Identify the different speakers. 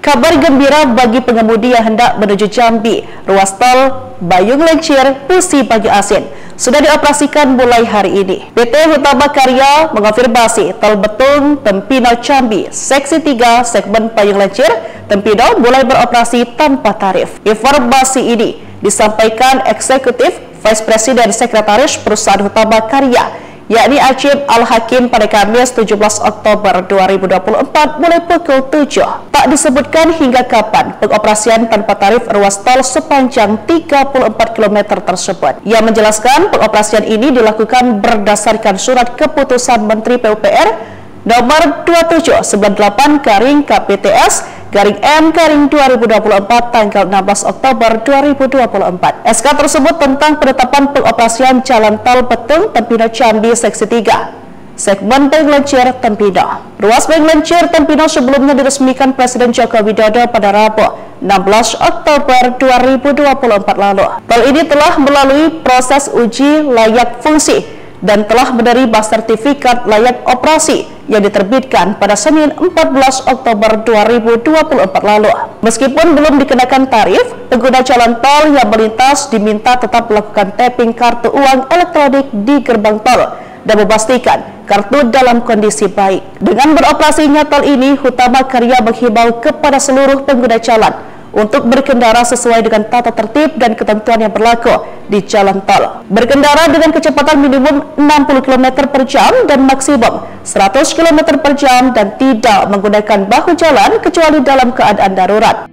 Speaker 1: Kabar gembira bagi pengemudi yang hendak menuju Jambi, ruas tol Bayung Lencir, Pusi Banyu Asin sudah dioperasikan mulai hari ini. PT Hutama Karya mengonfirmasi tol Betung Tempino Jambi, seksi 3 segmen Bayung Lencir Tempino mulai beroperasi tanpa tarif. Informasi ini disampaikan Eksekutif Vice President Sekretaris Perusahaan Hutama Karya, yakni Acip Al-Hakim pada Kamis 17 Oktober 2024 mulai pukul 7. Tak disebutkan hingga kapan pengoperasian tanpa tarif ruas tol sepanjang 34 km tersebut. Ia menjelaskan pengoperasian ini dilakukan berdasarkan surat keputusan Menteri PUPR nomor 2798/KPTS/M/2024 tanggal 16 Oktober 2024. SK tersebut tentang penetapan pengoperasian jalan tol Betung Tempino Jambi seksi 3 segmen Bayung Lencir Tempino. Ruas Bayung Lencir Tempino sebelumnya diresmikan Presiden Joko Widodo pada Rabu 16 Oktober 2024 lalu. Tol ini telah melalui proses uji layak fungsi dan telah menerima sertifikat layak operasi yang diterbitkan pada Senin 14 Oktober 2024 lalu. Meskipun belum dikenakan tarif, pengguna jalan tol yang melintas diminta tetap melakukan tapping kartu uang elektronik di gerbang tol dan memastikan kartu dalam kondisi baik. Dengan beroperasinya tol ini, Hutama Karya menghimbau kepada seluruh pengguna jalan untuk berkendara sesuai dengan tata tertib dan ketentuan yang berlaku di jalan tol. Berkendara dengan kecepatan minimum 60 km per jam dan maksimum 100 km per jam dan tidak menggunakan bahu jalan kecuali dalam keadaan darurat.